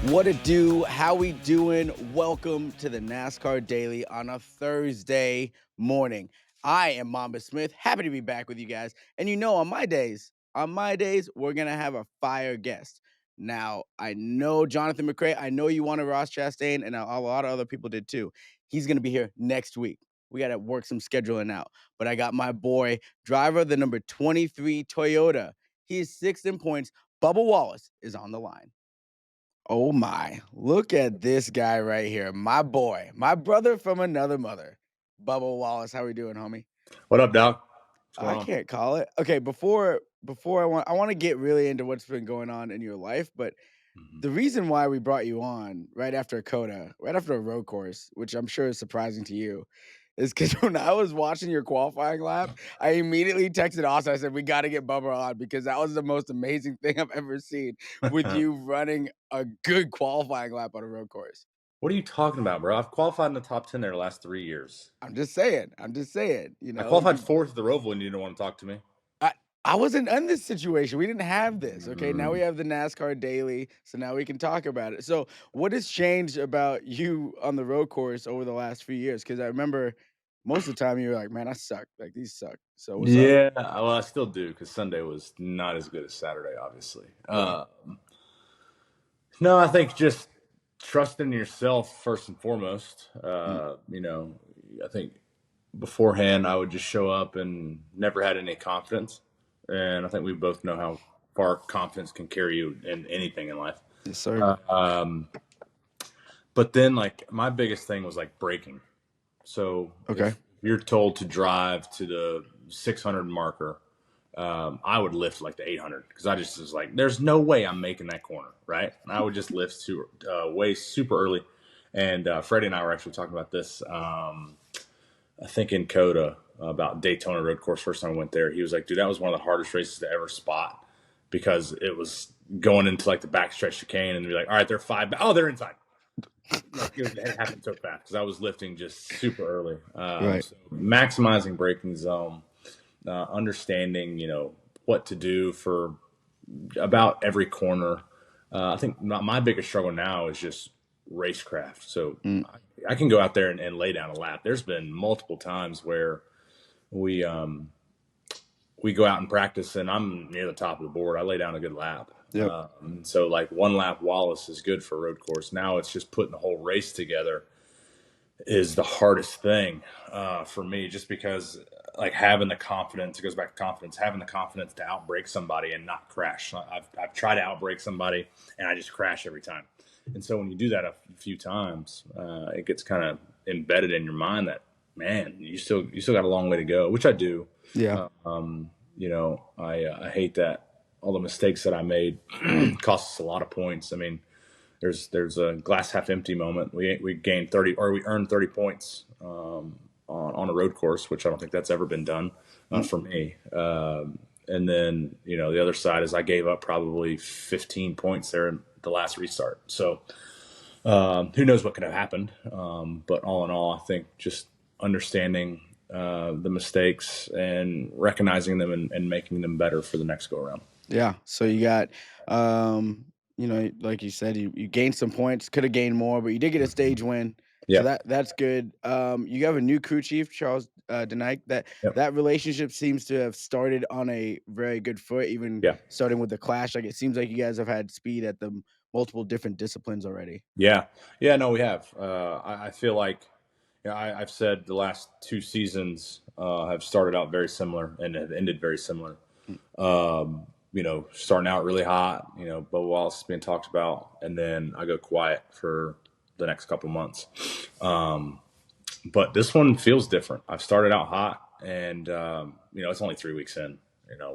What it do? How we doing? Welcome to the NASCAR Daily on a Thursday morning. I am Mamba Smith. Happy to be back with you guys. And on my days, we're gonna have a fire guest. Now, I know Jonathan McCray. I know you wanted Ross Chastain, and a lot of other people did too. He's gonna be here next week. We gotta work some scheduling out. But I got my boy, driver of the number 23 Toyota. He is sixth in points. Bubba Wallace is on the line. Oh my, look at this guy right here. My boy, my brother from another mother. Bubba Wallace, how we doing, homie? What up, Doc? What's I going on? can't call it. Okay, before I want to get really into what's been going on in your life, but Mhm. the reason why we brought you on right after Coda, right after a road course, which I'm sure is surprising to you, is because when I was watching your qualifying lap, I immediately texted Austin. I said, "We got to get Bubba on because that was the most amazing thing I've ever seen with you running a good qualifying lap on a road course." What are you talking about, bro? I've qualified in the top 10 there the last 3 years. I'm just saying. I'm just saying. I qualified fourth at the Roval and you didn't want to talk to me. I, I wasn't in this situation. We didn't have this. Okay, now we Mm. have the NASCAR Daily, so now we can talk about it. So, what has changed about you on the road course over the last few years? Because I remember most of the time you were like, "Man, I suck. Like these suck." So, what's up? Yeah, well, I still do because Sunday was not as good as Saturday, obviously. Right. No, I think just trust in yourself first and foremost. Mm, I think beforehand I would just show up and never had any confidence. And I think we both know how far confidence can carry you in anything in life. yes, sir. Um, But then, like, my biggest thing was like braking. So Okay. if you're told to drive to the 600 marker, I would lift like the 800 because I just was like, there's no way I'm making that corner, right? And I would just lift to way super early. And Freddie and I were actually talking about this. I think in Coda about Daytona Road Course. First time I went there, he was like, "Dude, that was one of the hardest races to ever spot because it was going into like the backstretch chicane and be like, all right, they're five. Oh, they're inside." Like it happened so fast because I was lifting just super early. Right. So maximizing braking zone, understanding what to do for about every corner. I think my biggest struggle now is just racecraft. So Mm, I can go out there and lay down a lap. There's been multiple times where we we go out and practice and I'm near the top of the board. I lay down a good lap. yep. So like one lap Wallace is good for a road course. Now it's just putting the whole race together is the hardest thing for me, just because like having the confidence, it goes back to confidence, having the confidence to outbrake somebody and not crash. I've tried to outbrake somebody and I just crash every time. And so when you do that a few times, it gets kind of embedded in your mind that, man, you still got a long way to go, which I do. Yeah. I hate that all the mistakes that I made cost us a lot of points. I mean, there's a glass half empty moment. We gained 30 or we earned 30 points on a road course, which I don't think that's ever been done Mm, for me. And then the other side is I gave up probably 15 points there in the last restart. So who knows what could have happened? But all in all, I think just understanding the mistakes and recognizing them and making them better for the next go around. yeah. So you got, like you said, you gained some points. Could have gained more, but you did get a Mhm. stage win. So Yeah. that's good. You have a new crew chief, Charles Denike. Yep. That relationship seems to have started on a very good foot, even Yeah. starting with the clash. Like it seems like you guys have had speed at the multiple different disciplines already. Yeah. Yeah. No, we have. I feel like I've said the last two seasons have started out very similar and have ended very similar. Mm, Starting out really hot, Bubba Wallace is being talked about, and then I go quiet for the next couple months. Um, but this one feels different. I've started out hot, and it's only 3 weeks in.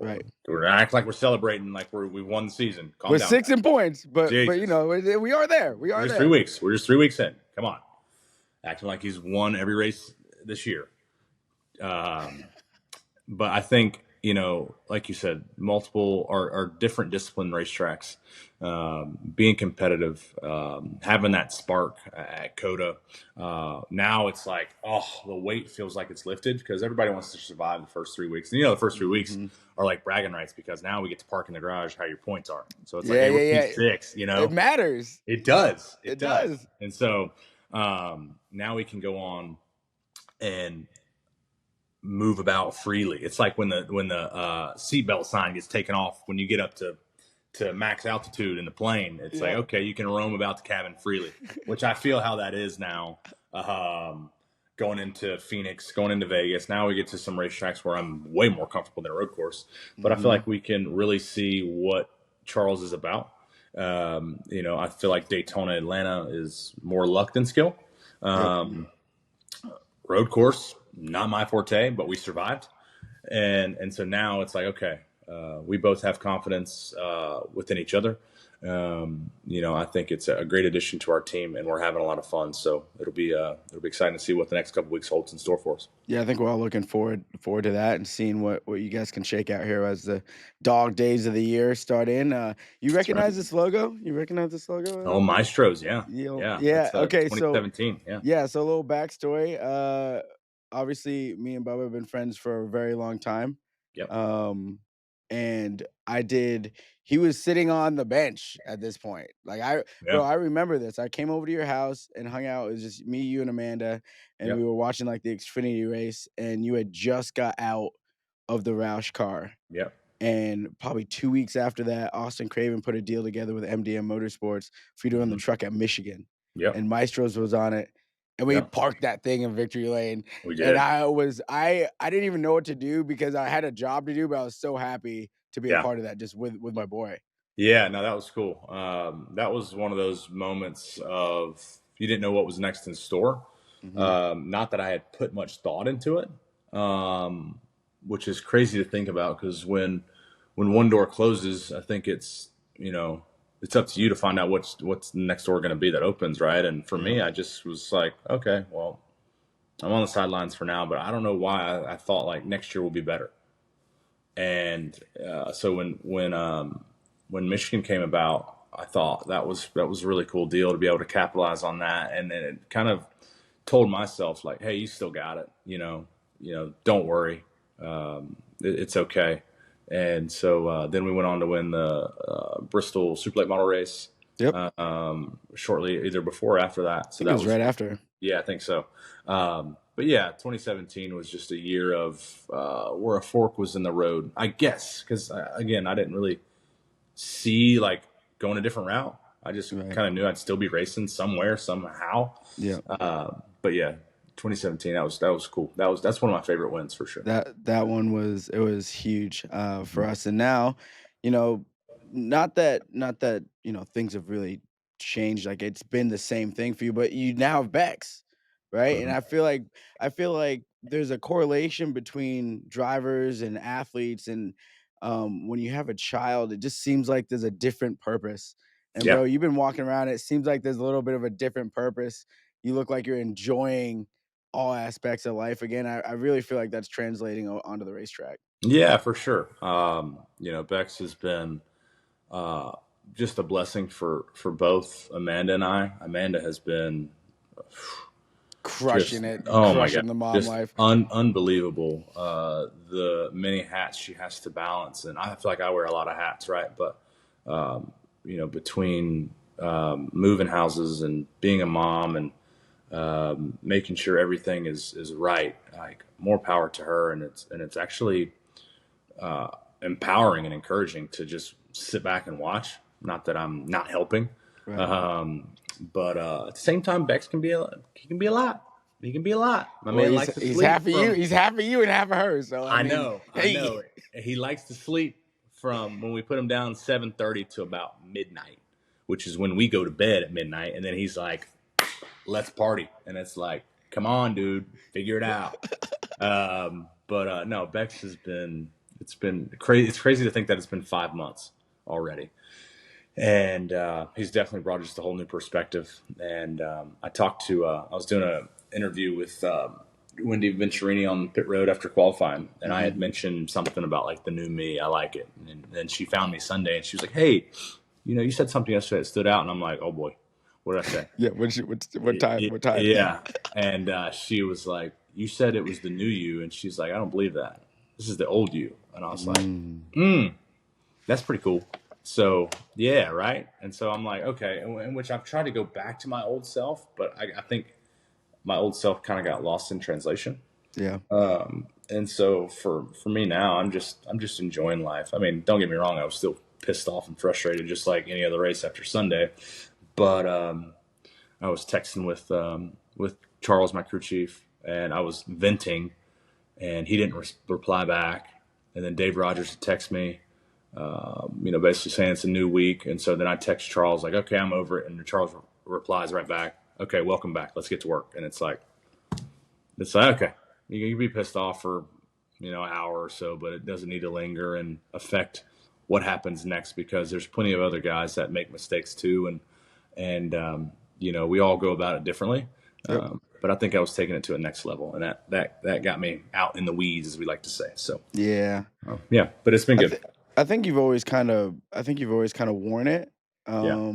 right. We're acting like we're celebrating, like we won the season. Calm We're down, six in guys. points, but Jesus, we are there. We we're are just three there. weeks. We're just 3 weeks in. Come on, acting like he's won every race this year. Um, but I think like you said, multiple or different discipline racetracks. being competitive, having that spark at Coda. Now it's like, oh, the weight feels like it's lifted because everybody wants to survive the first 3 weeks. And the first 3 weeks Mm-hmm. are like bragging rights because now we get to park in the garage how your points are. So it's like, Yeah, hey, we're yeah, yeah. P6, It matters. It does. It It does. does. And so now we can go on and move about freely. It's like when the seatbelt sign gets taken off when you get up to max altitude in the plane. It's like, okay, you can roam about the cabin freely, which I feel how that is now. Going into Phoenix, going into Vegas. Now we get to some racetracks where I'm way more comfortable than a road course. But I feel like we can really see what Charles is about. I feel like Daytona, Atlanta is more luck than skill. Road course, not my forte, but we survived. And so now it's like, okay, we both have confidence within each other. I think it's a great addition to our team, and we're having a lot of fun. So it'll be exciting to see what the next couple weeks holds in store for us. Yeah, I think we're all looking forward to that and seeing what you guys can shake out here as the dog days of the year start in. You That's right. recognize this logo? You recognize this Oh, logo? Maestros, yeah, Yeah. That's Okay. So 2017, yeah, yeah. So a little backstory. Obviously, me and Bubba have been friends for a very long time. yep, Um, and I did. He was sitting on the bench at this point. Bro, yeah, I remember this. I came over to your house and hung out. It was just me, you, and Amanda, and we yep, were watching like the Xfinity race. And you had just got out of the Roush car. yep, And probably 2 weeks after that, Austin Craven put a deal together with MDM Motorsports for you to run the hmm truck at Michigan, yep, and Maestros was on it, and we yep. parked that thing in victory lane, We and did, I didn't even know what to do because I had a job to do, but I was so happy to be a yeah. part of that just with my boy. Yeah, no, that was cool. That was one of those moments of you didn't know what was next in store. Mhm. Not that I had put much thought into it, um, which is crazy to think about because when one door closes, I think it's up to you to find out what's the next door going to be that opens, right? And for Yep. me, I just was like, okay, well, I'm on the sidelines for now, but I don't know why I thought like next year will be better. And so when Michigan came about, I thought that was a really cool deal to be able to capitalize on that, and then it kind of told myself like, hey, you still got it, don't worry, it's okay. And so then we went on to win the Bristol Super Late Model race Yep. shortly, either before or after that. I So think it that was was, right after. yeah, I think so. But yeah, 2017 was just a year of where a fork was in the road, I guess, because again, I didn't really see like going a different route. I just Right. kind of knew I'd still be racing somewhere, somehow. Yeah. But yeah, 2017, that was cool. That's one of my favorite wins for sure. That one was huge for us, and now, you know, not that things have really changed. Like it's been the same thing for you, but you now have Bex, right? And Mhm. I feel like there's a correlation between drivers and athletes, and when you have a child, it just seems like there's a different purpose. And Yeah, bro, you've been walking around. It seems like there's a little bit of a different purpose. You look like you're enjoying all aspects of life again. I really feel like that's translating onto the racetrack. yeah, for sure. Bex has been uh, just a blessing for both Amanda and I. Amanda has been Crushing just, it, oh my god, crushing the mom just life. unbelievable. The many hats she has to balance, and I feel like I wear a lot of hats, right? But between moving houses and being a mom and making sure everything is right, like more power to her, and it's actually empowering and encouraging to just sit back and watch. Not that I'm not helping, Right. um, but at the same time, Bex can be he can be a lot. He can be a lot. My Well, man he's likes to he's sleep half of you. from. He's half of you and half of her. So I I mean, know, I hey, know. He likes to sleep from when we put him down 7:30 to about midnight, which is when we go to bed at midnight. And then he's like, "Let's party," and it's like, "Come on, dude, figure it out." But no, Bex has been. It's been crazy. It's crazy to think that it's been 5 months already, and he's definitely brought just a whole new perspective. And I was doing an interview with Wendy Venturini on pit road after qualifying, and I Mhm. had mentioned something about like the new me. I like it, and then she found me Sunday, and she was like, "Hey, you said something yesterday that stood out, and I'm like, oh boy, what did I say? Yeah. What time? What time? Yeah. And she was like, you said it was the new you. And she's like, I don't believe that. This is the old you. And I was like, that's pretty cool. So, yeah, right. And so I'm like, okay. In which I've tried to go back to my old self, but I think my old self kind of got lost in translation. Yeah. And so for me now, I'm just enjoying life. I mean, don't get me wrong, I was still pissed off and frustrated, just like any other race after Sunday. But I was texting with Charles, my crew chief, and I was venting, and he didn't reply back. And then Dave Rogers would text me, basically saying it's a new week. And so then I text Charles like, okay, I'm over it. And Charles replies right back, okay, welcome back. Let's get to work. And it's like, okay, you can be pissed off for, an hour or so, but it doesn't need to linger and affect what happens next, because there's plenty of other guys that make mistakes too. And we all go about it differently. Yep. But I think I was taking it to a next level, and that got me out in the weeds, as we like to say. So Yeah. yeah, but it's been good. I think you've always kind of worn it. Yeah.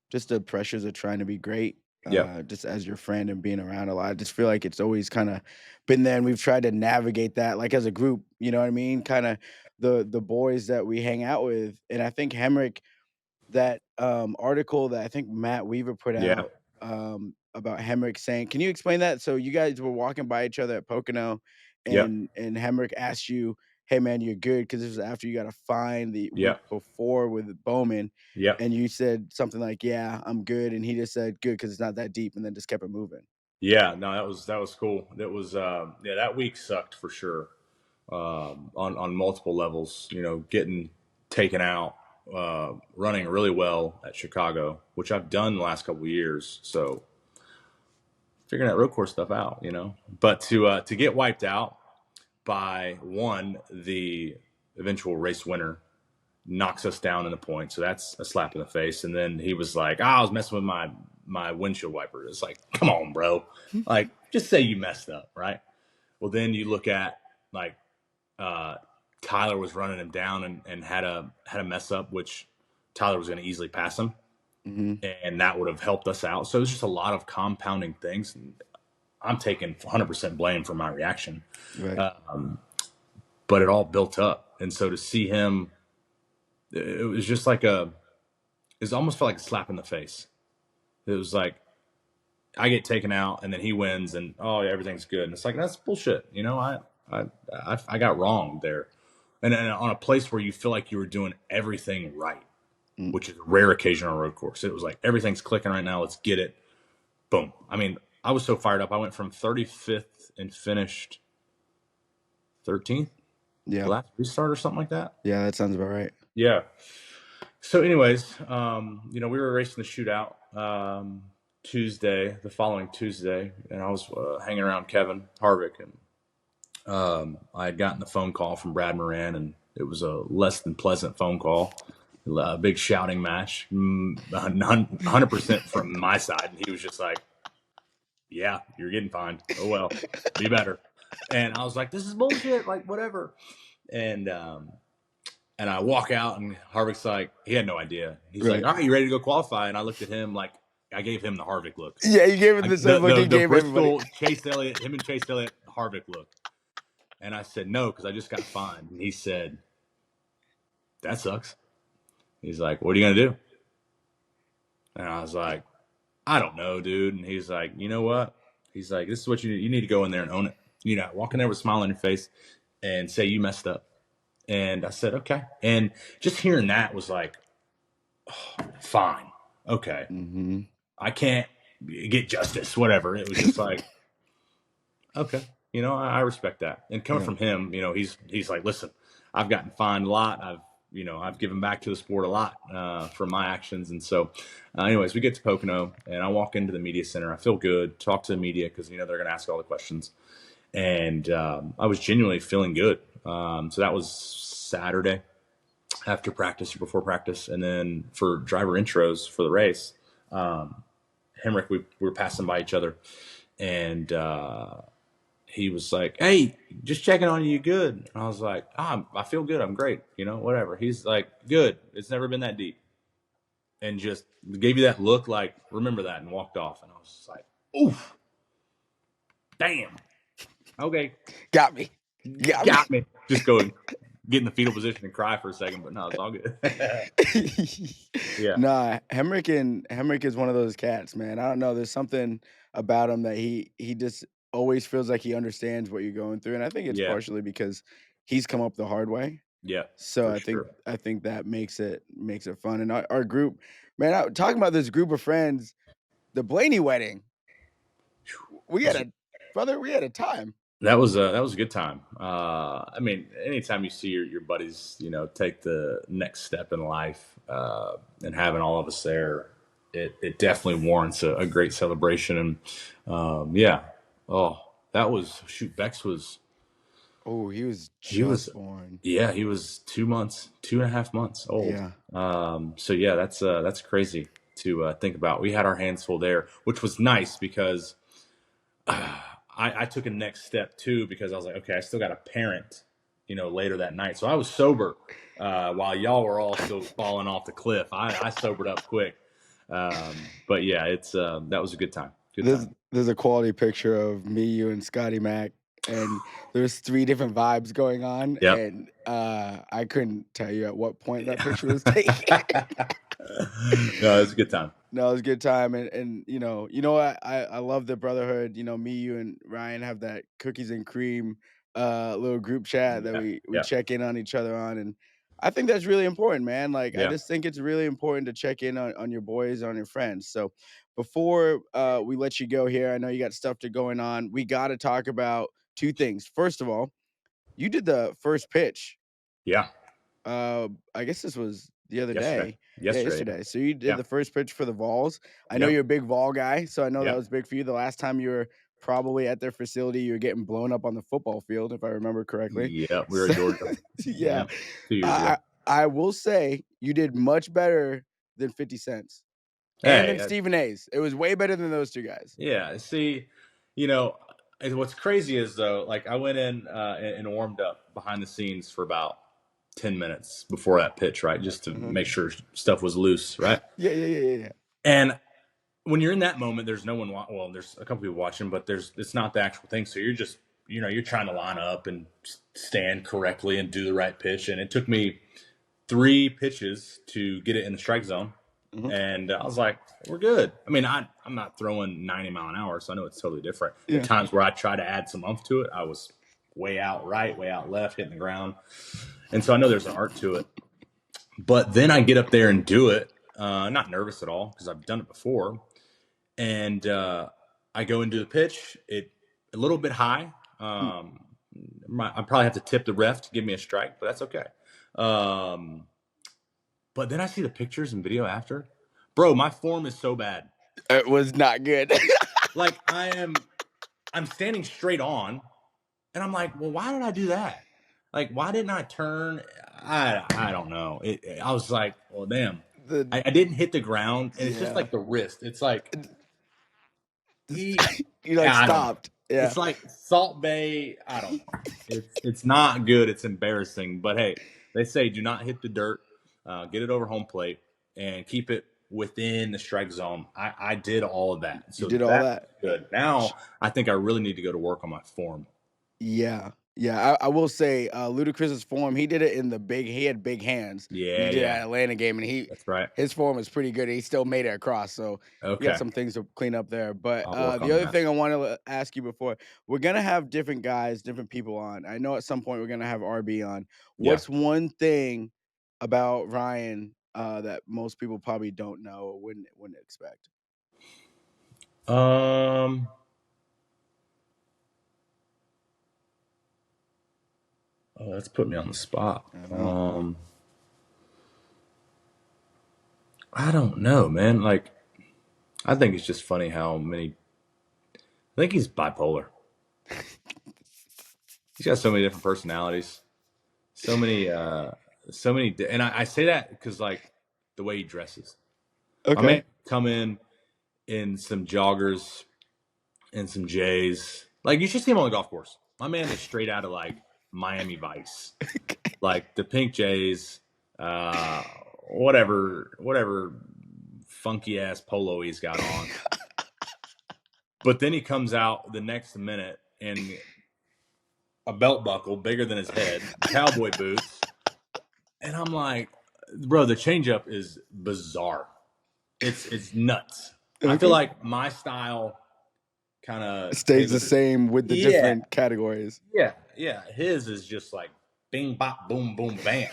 Just the pressures of trying to be great. Yeah. Just as your friend and being around a lot. I just feel like it's always kind of been there, and we've tried to navigate that like as a group, you know what I mean? Kind of the boys that we hang out with. And I think Hemrick, that article that I think Matt Weaver put Yeah. out about Hemrick saying, can you explain that? So you guys were walking by each other at Pocono, Yep. and Hemrick asked you, hey man, you're good, because this was after you got a fine the week Yep. before with Bowman. Yep. And you said something like, yeah, I'm good. And he just said good because it's not that deep, and then just kept it moving. Yeah. No, that was cool. That was that week sucked for sure. On multiple levels, getting taken out, running really well at Chicago, which I've done the last couple of years. So figuring that road course stuff out, but to get wiped out by the eventual race winner, knocks us down in the point. So that's a slap in the face. And then he was like, I was messing with my windshield wiper. It's like, come on, bro. Like, just say you messed up, right? Well, then you look at like Tyler was running him down and had a mess up, which Tyler was going to easily pass him, and that would have helped us out. So it was just a lot of compounding things. And I'm taking 100% blame for my reaction, Right. but it all built up. And so to see him, it was just like it almost felt like a slap in the face. It was like, I get taken out and then he wins and everything's good. And it's like, that's bullshit. I got wrong there. And on a place where you feel like you were doing everything right, which is a rare occasion on a road course. It was like, everything's clicking right now. Let's get it. Boom. I mean, I was so fired up. I went from 35th and finished 13th. Yeah. Last restart or something like that. Yeah, that sounds about right. Yeah. So anyways, we were racing the shootout the following Tuesday, and I was hanging around Kevin Harvick, and I had gotten a phone call from Brad Moran, and it was a less than pleasant phone call, a big shouting match, 100% from my side, and he was just like, yeah, you're getting fined. Oh, well, be better. And I was like, this is bullshit, like, whatever. And I walk out, and Harvick's like, he had no idea. He's like, all right, you ready to go qualify? And I looked at him like, I gave him the Harvick look. Yeah, you gave him the same look he gave Bristol, everybody. Chase Elliott, him and Chase Elliott, Harvick look. And I said, no, because I just got fined. And he said, that sucks. He's like, what are you going to do? And I was like, I don't know, dude. And he's like, you know what? He's like, this is what you need to go in there and own it. Walk in there with a smile on your face and say you messed up. And I said, okay. And just hearing that was like, oh, fine. Okay. I can't get justice, whatever. It was just like, okay. I respect that. And coming from him, he's like, listen, I've gotten fined a lot. I've given back to the sport a lot from my actions. And so anyways, we get to Pocono and I walk into the media center. I feel good, talk to the media because, they're going to ask all the questions. And I was genuinely feeling good. So that was Saturday after practice or before practice. And then for driver intros for the race, Hemrick, we were passing by each other, and he was like, hey, just checking on you, good? And I was like, I feel good. I'm great. Whatever. He's like, good. It's never been that deep. and just gave you that look like, remember that, and walked off. And I was just like, oof, damn. Okay, Got me. Got me. got me. Just go and get in the fetal position and cry for a second, but no, it's all good. Yeah, Nah, Hemrick is one of those cats, man. I don't know. There's something about him that he just always feels like he understands what you're going through, and I think it's yeah, partially because he's come up the hard way. yeah, So for I think sure. I think that makes it fun. And our group, man, talking about this group of friends, the Blaney wedding, we had a brother, we had a time. That was a good time. I mean, anytime you see your buddies, take the next step in life, and having all of us there, it definitely warrants a great celebration. And yeah, oh, that was shoot. Bex was Oh, he was he was just born. yeah, he was 2 months, 2.5 months old. Yeah. So yeah, that's crazy to think about. We had our hands full there, which was nice because I took a next step too because I was like, okay, I still got a parent, later that night. So I was sober while y'all were all still falling off the cliff. I sobered up quick. But yeah, it's that was a good time. Good There's time. there's a quality picture of me, you, and Scotty Mac, and there's 3 different vibes going on, Yep. and, I couldn't tell you at what point that picture was taken. No, it was a good time. No, it was a good time, and what? I love the brotherhood. Me, you, and Ryan have that cookies and cream, little group chat that Yeah. we Yeah. check in on each other on, and I think that's really important, man. Like, I Yeah. just think it's really important to check in on your boys, on your friends. So, before, we let you go here, I know you got stuff to going on, we gotta talk about 2 things. First of all, you did the first pitch. Yeah. I guess this was the other Yesterday. day. Yeah, Yesterday. yesterday. So you did Yeah. the first pitch for the Vols. I know Yep. you're a big Vol guy, so I know that Yep. was big for you. The last time you were probably at their facility, you were getting blown up on the football field, if I remember correctly. Yep. We were So at Georgia. yeah, Yeah. 2 years ago. I I will say you did much better than 50 Cents and Hey, than Stephen A's. It was way better than those 2 guys. yeah. See, you know, what's crazy is though, like I went in and warmed up behind the scenes for about 10 minutes before that pitch, right, just to Mhm. make sure stuff was loose, right. Yeah, yeah, yeah, yeah, yeah. And when you're in that moment, there's no one. Well, there's a couple people watching, but it's not the actual thing. So you're just you're trying to line up and stand correctly and do the right pitch. And it took me 3 pitches to get it in the strike zone. Mhm. And I was like, we're good. I mean, I'm not throwing 90 mile an hour, so I know it's totally different. At Yeah. times where I try to add some umph to it, I was way out right, way out left, hitting the ground. And so I know there's an art to it. But then I get up there and do it, not nervous at all because I've done it before. And I go and do the pitch. It a little bit high. Mm. I probably have to tip the ref to give me a strike, but that's okay. But then I see the pictures and video after. Bro, my form is so bad. It was not good. Like I'm standing straight on, and I'm like, well, why did I do that? Like, why didn't I turn? I don't know. I was like, well, damn. The I didn't hit the ground, and it's just Yeah. like the wrist. It's like Just you, like, I don't know. stopped. Yeah. It's like Salt Bay. I don't know. It's not good. It's embarrassing. But hey, they say do not hit the dirt. Get it over home plate and keep it within the strike zone. I did all of that, You so did all that's that. good. Now I think I really need to go to work on my form. Yeah. Yeah, I will say, Ludacris's form, he did it in he had big hands when he Yeah, did yeah, that Atlanta game, and that's right. his form was pretty good, he still made it across, so you got Okay, some things to clean up there, but, I'll work the on other that. thing I wanna ask you before we're gonna have different guys, different people on. I know at some point we're gonna have RB on. Yeah. What's one thing about Ryan, that most people probably don't know or wouldn't expect? Um. Oh, that's put me on the spot. I know. I don't know, man. Like, I think it's just funny how many. I think he's bipolar. He's got so many different personalities, so many, and I say that because like the way he dresses. My man Okay. come in some joggers and some J's. Like you should see him on the golf course. My man is straight out of like Miami Vice, like the pink J's, uh, whatever funky ass polo he's got on. But then he comes out the next minute in a belt buckle bigger than his head, cowboy boots, and I'm like, bro, the changeup is bizarre. It's nuts. I feel Okay. like my style kind of Stays the same with the yeah, different categories. yeah. His is just like bing bop boom boom bam.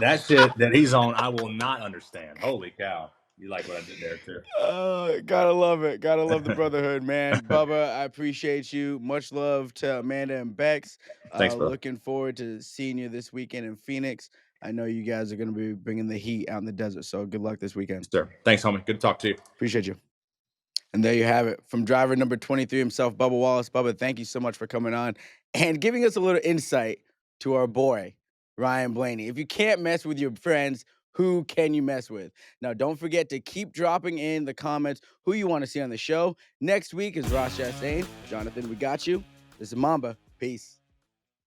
That shit that he's on, I will not understand. Holy cow! You like what I did there too? Gotta love it. Gotta love the brotherhood, man. Bubba, I appreciate you. Much love to Amanda and Bex. Thanks, bro. Looking forward to seeing you this weekend in Phoenix. I know you guys are going to be bringing the heat out in the desert. So good luck this weekend. Sir, thanks, homie. Good to talk to you. Appreciate you. And there you have it from driver number 23 himself, Bubba Wallace. Bubba, thank you so much for coming on and giving us a little insight to our boy, Ryan Blaney. If you can't mess with your friends, who can you mess with? Now, don't forget to keep dropping in the comments who you want to see on the show. Next week is Ross Chastain. Jonathan, we got you. This is Mamba. Peace.